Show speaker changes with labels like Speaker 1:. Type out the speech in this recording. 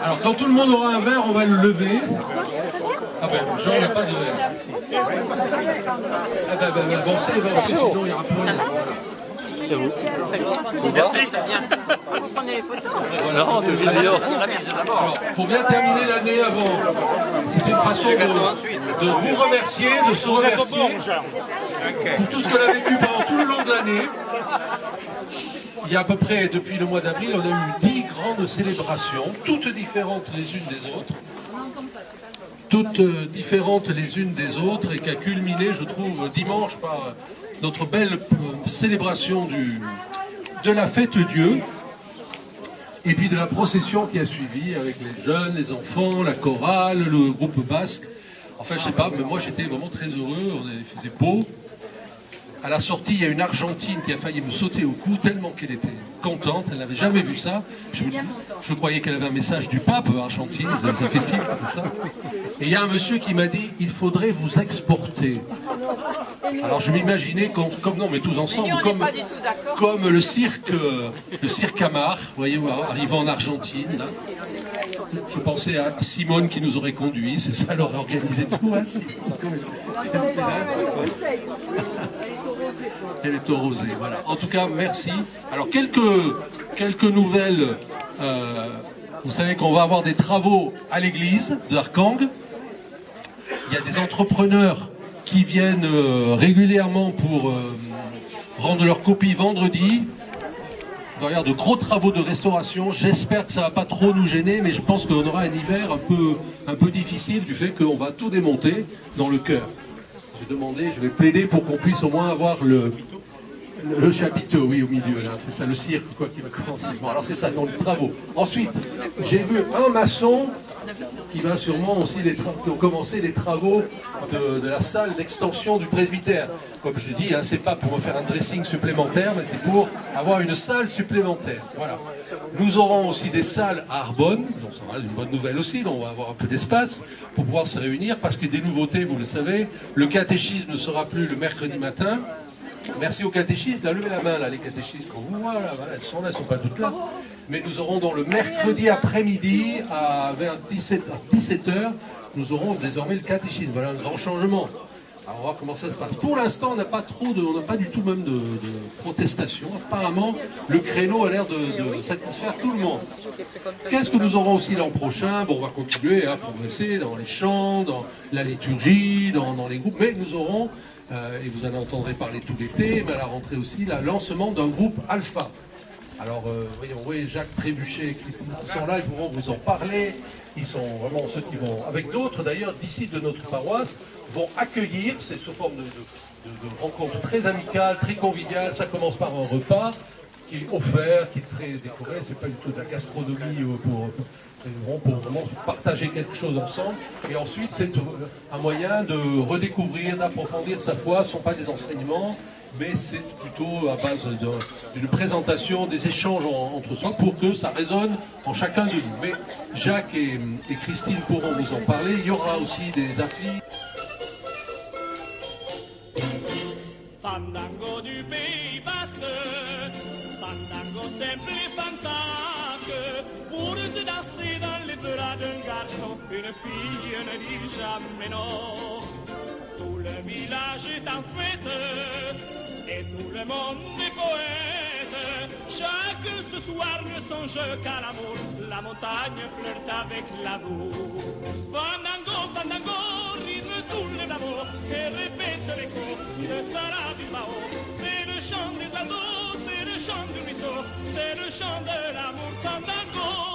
Speaker 1: Alors, quand tout le monde aura un verre, on va le lever. Ah ben, Jean n'a pas de verre. Ah ben, bon, c'est les verres, sinon il n'y aura plus rien.
Speaker 2: Merci. Vous prenez les photos.
Speaker 1: Voilà, alors, pour bien terminer l'année avant, c'était une façon de vous remercier, de se remercier pour tout ce qu'on a vécu pendant tout le long de l'année. Il y a à peu près, depuis le mois d'avril, on a eu 10 grandes célébrations, toutes différentes les unes des autres. Toutes différentes les unes des autres et qui a culminé, je trouve, dimanche par notre belle célébration de la fête Dieu et puis de la procession qui a suivi avec les jeunes, les enfants, la chorale, le groupe basque. Enfin, je sais pas, mais moi j'étais vraiment très heureux, il faisait beau. À la sortie, il y a une Argentine qui a failli me sauter au cou tellement qu'elle était contente, elle n'avait jamais vu ça. Je croyais qu'elle avait un message du pape, Argentine, vous avez fait c'est ça. Et il y a un monsieur qui m'a dit, il faudrait vous exporter. Alors je m'imaginais comme non, mais tous ensemble, comme le cirque Amar, vous voyez, arrivant en Argentine, là. Je pensais à Simone qui nous aurait conduits, c'est ça, elle aurait organisé tout, hein, elle est au rosé, voilà. En tout cas, merci. Alors, quelques nouvelles. Vous savez qu'on va avoir des travaux à l'église de Arkang. Il y a des entrepreneurs qui viennent régulièrement pour rendre leurs copies vendredi. Il va y avoir de gros travaux de restauration. J'espère que ça ne va pas trop nous gêner, mais je pense qu'on aura un hiver un peu difficile du fait qu'on va tout démonter dans le chœur. J'ai demandé, je vais plaider pour qu'on puisse au moins avoir le chapiteau, oui, au milieu, là, c'est ça, le cirque, quoi, qui va commencer. Bon, alors c'est ça, dans les travaux. Ensuite, j'ai vu un maçon qui va sûrement aussi commencer les travaux de la salle d'extension du presbytère. Comme je dis, hein, c'est pas pour faire un dressing supplémentaire, mais c'est pour avoir une salle supplémentaire. Voilà. Nous aurons aussi des salles à Arbonne, donc ça va être une bonne nouvelle aussi, donc on va avoir un peu d'espace pour pouvoir se réunir, parce que des nouveautés, vous le savez, le catéchisme ne sera plus le mercredi matin. Merci aux catéchistes, là, levez la main, là, les catéchistes, voilà, elles sont là, elles ne sont pas toutes là. Mais nous aurons donc le mercredi après-midi, vers 17h, nous aurons désormais le catéchisme. Voilà un grand changement. Alors on va voir comment ça se passe. Pour l'instant, on n'a pas du tout même de protestation. Apparemment, le créneau a l'air de satisfaire tout le monde. Qu'est-ce que nous aurons aussi l'an prochain? Bon, on va continuer à progresser dans les chants, dans la liturgie, dans les groupes, mais nous aurons, et vous en entendrez parler tout l'été, mais à la rentrée aussi, le lancement d'un groupe Alpha. Alors, voyez, Jacques Trébuchet et Christine qui sont là, ils pourront vous en parler. Ils sont vraiment ceux qui vont, avec d'autres d'ailleurs, d'ici de notre paroisse, vont accueillir, c'est sous forme de rencontre très amicale, très conviviale. Ça commence par un repas qui est offert, qui est très décoré. C'est pas du tout de la gastronomie pour vraiment partager quelque chose ensemble. Et ensuite, c'est un moyen de redécouvrir, d'approfondir sa foi. Ce ne sont pas des enseignements, mais c'est plutôt à base d'une présentation, des échanges entre soi pour que ça résonne en chacun de nous. Mais Jacques et Christine pourront vous en parler. Il y aura aussi des affiches.
Speaker 3: Fandango du Pays Basque, fandango simple et fantasque, pour te danser dans les bras d'un garçon, une fille ne dit jamais non. Tout le village est en fête, et tout le monde est poète. Chacun ce soir ne songe qu'à l'amour, la montagne flirte avec l'amour. Fandango, fandango, rythme tous les amours, et répète l'écho de Sarah Bilbao. C'est le chant des oiseaux, c'est le chant du ruisseau, c'est le chant de l'amour. Fandango.